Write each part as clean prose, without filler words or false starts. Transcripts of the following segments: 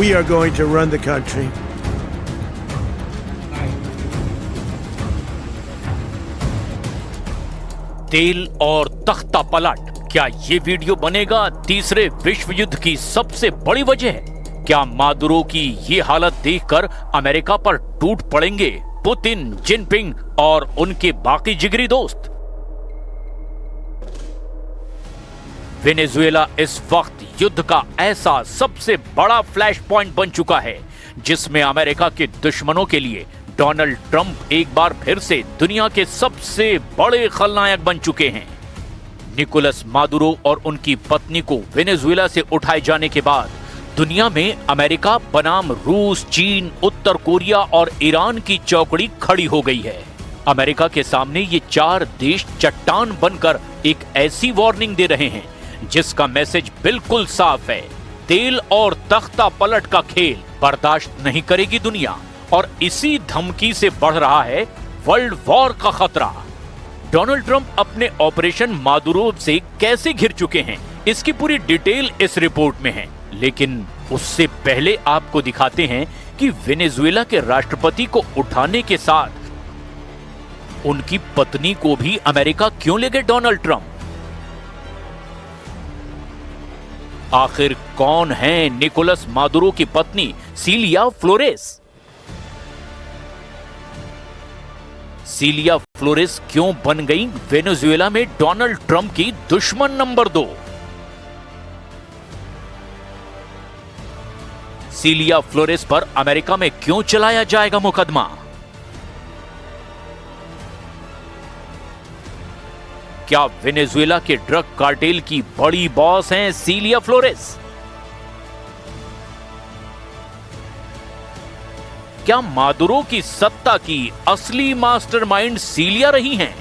We are going to run the country. तेल और तख्ता पलट, क्या ये वीडियो बनेगा तीसरे विश्व युद्ध की सबसे बड़ी वजह? क्या मादुरो की ये हालत देखकर अमेरिका पर टूट पड़ेंगे पुतिन, जिनपिंग और उनके बाकी जिगरी दोस्त? वेनेजुएला इस वक्त युद्ध का ऐसा सबसे बड़ा फ्लैश पॉइंट बन चुका है जिसमें अमेरिका के दुश्मनों के लिए डोनाल्ड ट्रंप एक बार फिर से दुनिया के सबसे बड़े खलनायक बन चुके हैं। निकोलस मादुरो और उनकी पत्नी को वेनेजुएला से उठाए जाने के बाद दुनिया में अमेरिका बनाम रूस, चीन, उत्तर कोरिया और ईरान की चौकड़ी खड़ी हो गई है। अमेरिका के सामने ये चार देश चट्टान बनकर एक ऐसी वार्निंग दे रहे हैं जिसका मैसेज बिल्कुल साफ है, तेल और तख्ता पलट का खेल बर्दाश्त नहीं करेगी दुनिया, और इसी धमकी से बढ़ रहा है वर्ल्ड वॉर का खतरा। डोनाल्ड ट्रंप अपने ऑपरेशन मादुरो से कैसे घिर चुके हैं, इसकी पूरी डिटेल इस रिपोर्ट में है, लेकिन उससे पहले आपको दिखाते हैं कि वेनेजुएला के राष्ट्रपति को उठाने के साथ उनकी पत्नी को भी अमेरिका क्यों ले गए डोनाल्ड ट्रंप। आखिर कौन है निकोलस मादुरो की पत्नी सीलिया फ्लोरेस? सीलिया फ्लोरेस क्यों बन गई वेनेजुएला में डोनाल्ड ट्रंप की दुश्मन नंबर 2? सीलिया फ्लोरेस पर अमेरिका में क्यों चलाया जाएगा मुकदमा? क्या वेनेजुएला के ड्रग कार्टेल की बड़ी बॉस हैं सीलिया फ्लोरेस? क्या मादुरो की सत्ता की असली मास्टरमाइंड सीलिया रही हैं?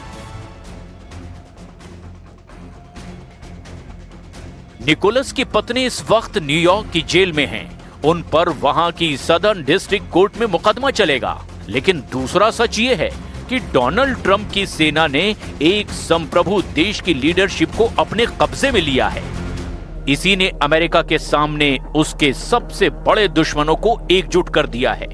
निकोलस की पत्नी इस वक्त न्यूयॉर्क की जेल में हैं। उन पर वहां की सदर्न डिस्ट्रिक्ट कोर्ट में मुकदमा चलेगा, लेकिन दूसरा सच ये है कि डोनाल्ड ट्रंप की सेना ने एक संप्रभु देश की लीडरशिप को अपने कब्जे में लिया है। इसी ने अमेरिका के सामने उसके सबसे बड़े दुश्मनों को एकजुट कर दिया है।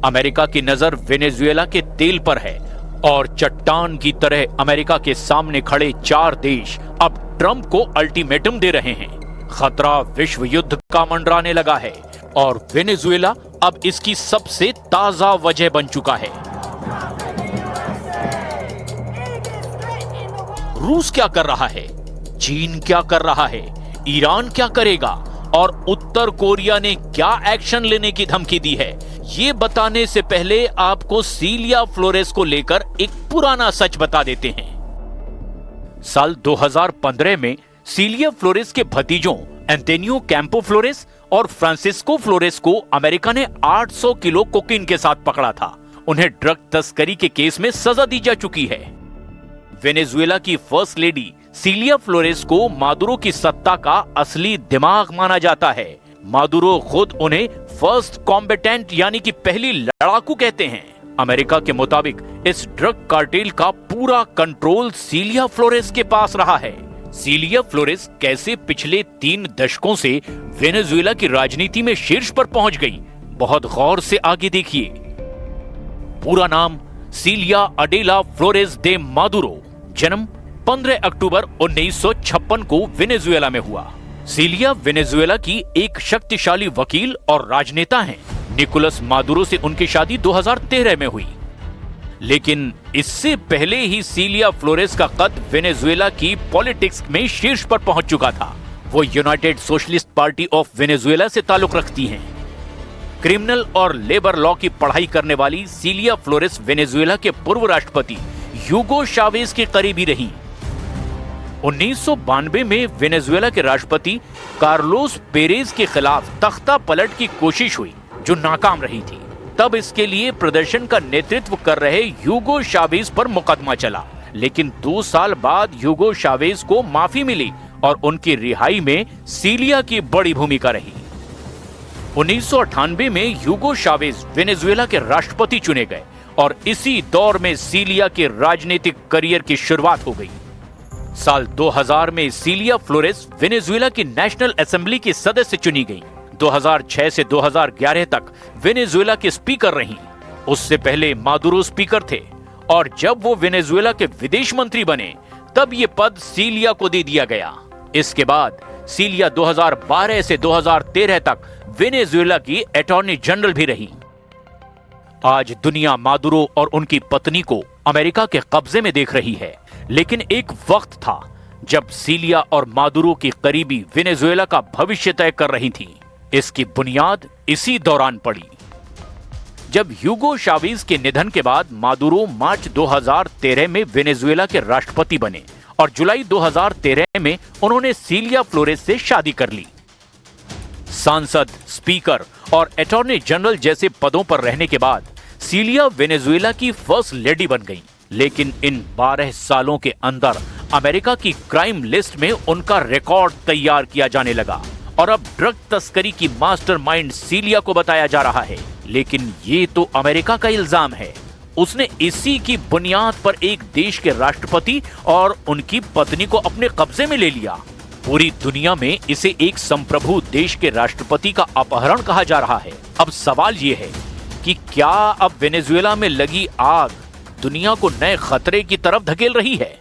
अमेरिका की नजर वेनेजुएला के तेल पर है और चट्टान की तरह अमेरिका के सामने खड़े चार देश अब ट्रंप को अल्टीमेटम दे रहे हैं। खतरा विश्व युद्ध का मंडराने लगा है और वेनेजुएला अब इसकी सबसे ताजा वजह बन चुका है। रूस क्या कर रहा है, चीन क्या कर रहा है, ईरान क्या करेगा और उत्तर कोरिया ने क्या एक्शन लेने की धमकी दी है, ये बताने से पहले आपको सीलिया फ्लोरेस को लेकर एक पुराना सच बता देते हैं। साल 2015 में सीलिया फ्लोरेस के भतीजों एंटोनियो कैंपो फ्लोरेस और फ्रांसिस्को फ्लोरेस को अमेरिका ने 800 किलो कोकीन के साथ पकड़ा था। उन्हें ड्रग तस्करी के केस में सजा दी जा चुकी है। वेनेजुएला की फर्स्ट लेडी सीलिया फ्लोरेस को मादुरो की सत्ता का असली दिमाग माना जाता है। मादुरो खुद उन्हें फर्स्ट कॉम्बेटेंट यानी कि पहली लड़ाकू कहते हैं। अमेरिका के मुताबिक इस ड्रग कार्टेल का पूरा कंट्रोल सीलिया फ्लोरेस के पास रहा है। सीलिया फ्लोरेस कैसे पिछले 3 दशकों से वेनेजुएला की राजनीति में शीर्ष पर पहुंच गई, बहुत गौर से आगे देखिए। पूरा नाम सीलिया अडेला फ्लोरेस दे मादुरो, जन्म 15 अक्टूबर 1956 को वेनेजुएला में हुआ। सीलिया वेनेजुएला की एक शक्तिशाली वकील और राजनेता हैं। निकोलस मादुरो से उनकी शादी 2013 में हुई, लेकिन इससे पहले ही सीलिया फ्लोरेस का कद वेनेजुएला की पॉलिटिक्स में शीर्ष पर पहुंच चुका था। वो United socialist party of Venezuela से ताल्लुक रखती हैं। क्रिमिनल और लेबर लॉ की पढ़ाई करने वाली सीलिया फ्लोरेस वेनेजुएला के पूर्व राष्ट्रपति ह्यूगो चावेज के करीबी रही। 1992 में वेनेजुएला के राष्ट्रपति कार्लोस पेरेज के खिलाफ तख्ता पलट की कोशिश हुई जो नाकाम रही थी। तब इसके लिए प्रदर्शन का नेतृत्व कर रहे ह्यूगो चावेज पर मुकदमा चला, लेकिन 2 साल बाद ह्यूगो चावेज को माफी मिली और उनकी रिहाई में सीलिया की बड़ी भूमिका रही। 1998 में ह्यूगो चावेज वेनेजुएला के राष्ट्रपति चुने गए और इसी दौर में सीलिया के राजनीतिक करियर की शुरुआत हो गई। साल 2000 में सीलिया फ्लोरेस वेनेजुएला की नेशनल असेंबली की सदस्य चुनी गई। 2006 से 2011 तक वेनेजुएला के स्पीकर रहीं। उससे पहले मादुरो स्पीकर थे और जब वो वेनेजुएला के विदेश मंत्री बने तब ये पद सीलिया को दे दिया गया। इसके बाद सीलिया 2012 से 2013 तक वेनेजुएला की अटॉर्नी जनरल भी रही। आज दुनिया मादुरो और उनकी पत्नी को अमेरिका के कब्जे में देख रही है, लेकिन एक वक्त था जब सीलिया और मादुरो की करीबी वेनेजुएला का भविष्य तय कर रही थी। इसकी बुनियाद इसी दौरान पड़ी जब ह्यूगो चावेज के निधन के बाद मादुरो मार्च 2013 में वेनेजुएला के राष्ट्रपति बने और जुलाई 2013 में उन्होंने सीलिया फ्लोरेस से शादी कर ली। सांसद, स्पीकर और अटॉर्नी जनरल जैसे पदों पर रहने के बाद सीलिया वेनेजुएला की फर्स्ट लेडी बन गई। लेकिन इन 12 सालों के अंदर अमेरिका की क्राइम लिस्ट में उनका रिकॉर्ड तैयार किया जाने लगा और अब ड्रग तस्करी की मास्टरमाइंड सीलिया को बताया जा रहा है। लेकिन ये तो अमेरिका का इल्जाम है। उसने इसी की बुनियाद पर एक देश के राष्ट्रपति और उनकी पत्नी को अपने कब्जे में ले लिया। पूरी दुनिया में इसे एक संप्रभु देश के राष्ट्रपति का अपहरण कहा जा रहा है। अब सवाल ये है कि क्या अब वेनेजुएला में लगी आग दुनिया को नए खतरे की तरफ धकेल रही है?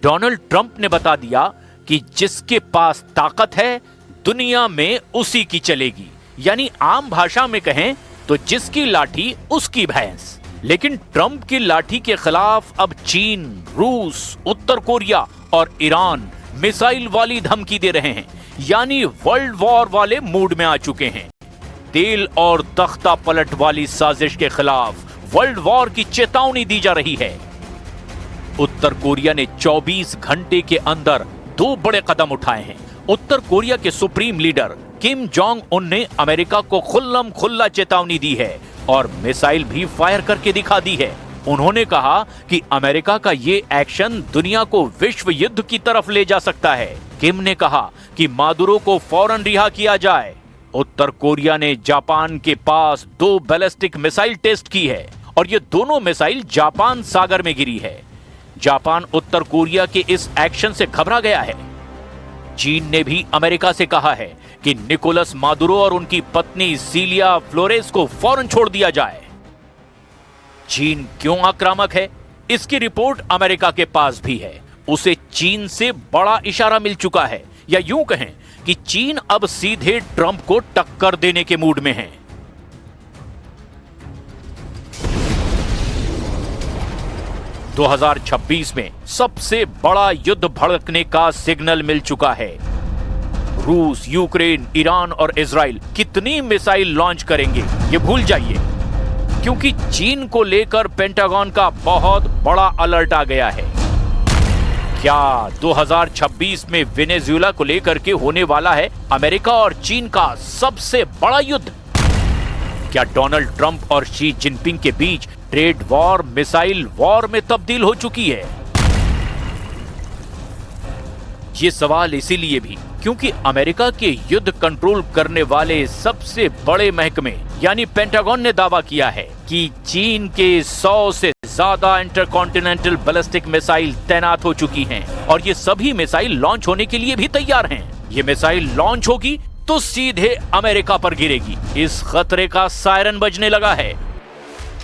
डोनाल्ड ट्रंप ने बता दिया कि जिसके पास ताकत है दुनिया में उसी की चलेगी, यानी आम भाषा में कहें तो जिसकी लाठी उसकी भैंस। लेकिन ट्रंप की लाठी के खिलाफ अब चीन, रूस, उत्तर कोरिया और ईरान मिसाइल वाली धमकी दे रहे हैं, यानी वर्ल्ड वॉर वाले मूड में आ चुके हैं। तेल और तख्ता पलट वाली साजिश के खिलाफ वर्ल्ड वॉर की चेतावनी दी जा रही है। उत्तर कोरिया ने 24 घंटे के अंदर 2 बड़े कदम उठाए हैं। उत्तर कोरिया के supreme leader Kim Jong Un ने अमेरिका को खुल्लम खुल्ला चेतावनी दी है और मिसाइल भी फायर करके दिखा दी है। उन्होंने कहा कि अमेरिका का ये एक्शन दुनिया को विश्व युद्ध की तरफ ले जा सकता है। किम ने कहा कि मादुरो को फौरन रिहा किया जाए। उत्तर कोरिया ने जापान के पास 2 बैलिस्टिक मिसाइल टेस्ट की है और ये दोनों मिसाइल जापान सागर में गिरी है। जापान उत्तर कोरिया के इस एक्शन से घबरा गया है। चीन ने भी अमेरिका से कहा है कि निकोलस मादुरो और उनकी पत्नी सीलिया फ्लोरेस को फौरन छोड़ दिया जाए। चीन क्यों आक्रामक है, इसकी रिपोर्ट अमेरिका के पास भी है। उसे चीन से बड़ा इशारा मिल चुका है, या यूं कहें कि चीन अब सीधे ट्रंप को टक्कर देने के मूड में है। – 2026 में सबसे बड़ा युद्ध भड़कने का सिग्नल मिल चुका है। रूस, यूक्रेन, ईरान और इजराइल कितनी मिसाइल लॉन्च करेंगे ये भूल जाइए, क्योंकि चीन को लेकर पेंटागन का बहुत बड़ा अलर्ट आ गया है। क्या 2026 में वेनेजुएला को लेकर के होने वाला है अमेरिका और चीन का सबसे बड़ा युद्ध? क्या डोनाल्ड ट्रंप और शी जिनपिंग के बीच ट्रेड वॉर मिसाइल वॉर में तब्दील हो चुकी है? ये सवाल इसीलिए भी क्योंकि अमेरिका के युद्ध कंट्रोल करने वाले सबसे बड़े महकमे यानी पेंटागन ने दावा किया है कि चीन के 100 से ज्यादा इंटरकॉन्टिनेंटल बैलिस्टिक मिसाइल तैनात हो चुकी हैं और ये सभी मिसाइल लॉन्च होने के लिए भी तैयार हैं। ये मिसाइल लॉन्च होगी तो सीधे अमेरिका पर गिरेगी। इस खतरे का सायरन बजने लगा है।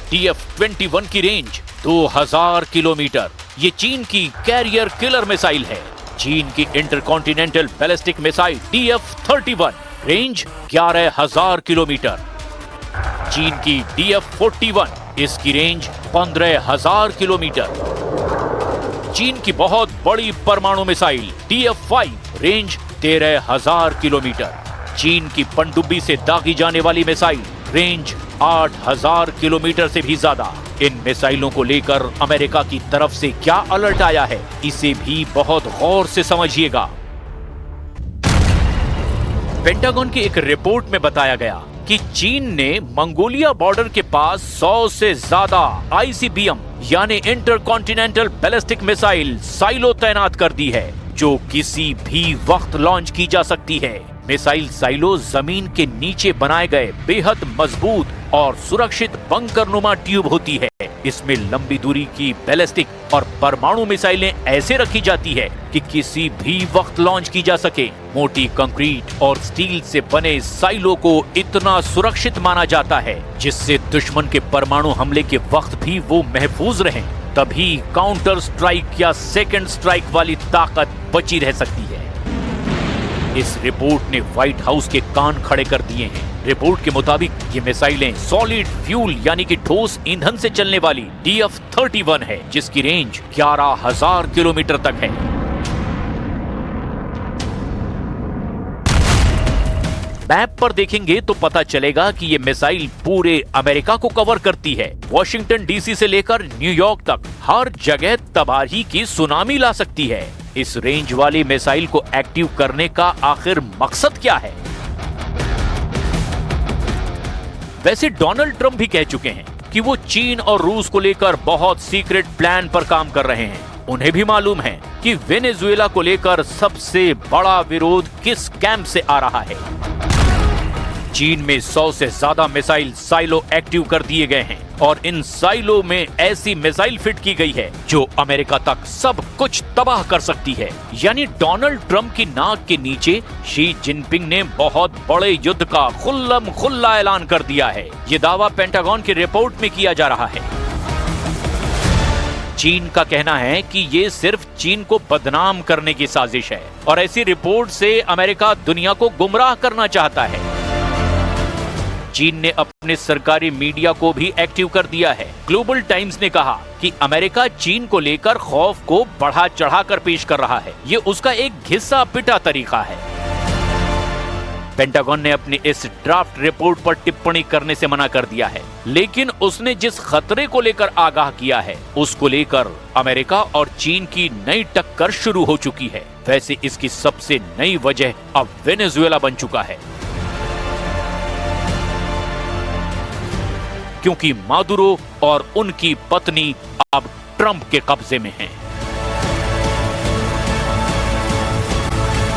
TF-21 की रेंज 2000 किलोमीटर। ये चीन की कैरियर किलर मिसाइल है। चीन की intercontinental ballistic missile TF-31 range 11000 kilometre. चीन की DF-41 इसकी रेंज 15000 किलोमीटर। चीन की बहुत बड़ी परमाणु मिसाइल TF-5 रेंज 13000 किलोमीटर। चीन की पनडुब्बी से दागी जाने वाली मिसाइल रेंज 8000 किलोमीटर से भी ज्यादा। इन मिसाइलों को लेकर अमेरिका की तरफ से क्या अलर्ट आया है, इसे भी बहुत गौर से समझिएगा। पेंटागन की एक रिपोर्ट में बताया गया कि चीन ने मंगोलिया बॉर्डर के पास 100 से ज्यादा ICBM यानी इंटरकॉन्टिनेंटल बैलिस्टिक मिसाइल साइलो तैनात कर दी है, जो किसी भी वक्त लॉन्च की जा सकती है। मिसाइल साइलो जमीन के नीचे बनाए गए बेहद मजबूत और सुरक्षित बंकरनुमा ट्यूब होती है। इसमें लंबी दूरी की बैलिस्टिक और परमाणु मिसाइलें ऐसे रखी जाती है कि किसी भी वक्त लॉन्च की जा सके। मोटी कंक्रीट और स्टील से बने साइलो को इतना सुरक्षित माना जाता है जिससे दुश्मन के परमाणु हमले के वक्त भी वो महफूज रहें। तभी काउंटर स्ट्राइक या सेकंड स्ट्राइक वाली ताकत बची रह सकती है। इस रिपोर्ट ने व्हाइट हाउस के कान खड़े कर दिए हैं। रिपोर्ट के मुताबिक ये मिसाइलें सॉलिड फ्यूल यानी कि ठोस ईंधन से चलने वाली DF-31 है, जिसकी रेंज 11,000 किलोमीटर तक है। मैप पर देखेंगे तो पता चलेगा कि ये मिसाइल पूरे अमेरिका को कवर करती है। वॉशिंगटन DC से लेकर न्यूयॉर्क तक हर जगह तबाही की सुनामी ला सकती है। इस रेंज वाली मिसाइल को एक्टिव करने का आखिर मकसद क्या है? वैसे डोनाल्ड ट्रंप भी कह चुके हैं कि वो चीन और रूस को लेकर बहुत सीक्रेट प्लान पर काम कर रहे हैं। उन्हें भी मालूम है कि वेनेजुएला को लेकर सबसे बड़ा विरोध किस कैंप से आ रहा है। चीन में 100 से ज्यादा मिसाइल साइलो एक्टिव कर दिए गए हैं और इन साइलो में ऐसी मिसाइल फिट की गई है जो अमेरिका तक सब कुछ तबाह कर सकती है। यानी डोनाल्ड ट्रंप की नाक के नीचे शी जिनपिंग ने बहुत बड़े युद्ध का खुल्लम खुल्ला ऐलान कर दिया है। ये दावा पेंटागन की रिपोर्ट में किया जा रहा है। चीन का कहना है कि ये सिर्फ चीन को बदनाम करने की साजिश है और ऐसी रिपोर्ट से अमेरिका दुनिया को गुमराह करना चाहता है। चीन ने अपने सरकारी मीडिया को भी एक्टिव कर दिया है। ग्लोबल टाइम्स ने कहा कि अमेरिका चीन को लेकर खौफ को बढ़ा चढ़ाकर पेश कर रहा है। ये उसका एक घिसा पिटा तरीका है। पेंटागन ने अपनी इस ड्राफ्ट रिपोर्ट पर टिप्पणी करने से मना कर दिया है, लेकिन उसने जिस खतरे को लेकर आगाह किया है उसको लेकर अमेरिका और चीन की नई टक्कर शुरू हो चुकी है। वैसे इसकी सबसे नई वजह अब वेनेजुएला बन चुका है, क्योंकि मादुरो और उनकी पत्नी अब ट्रंप के कब्जे में हैं।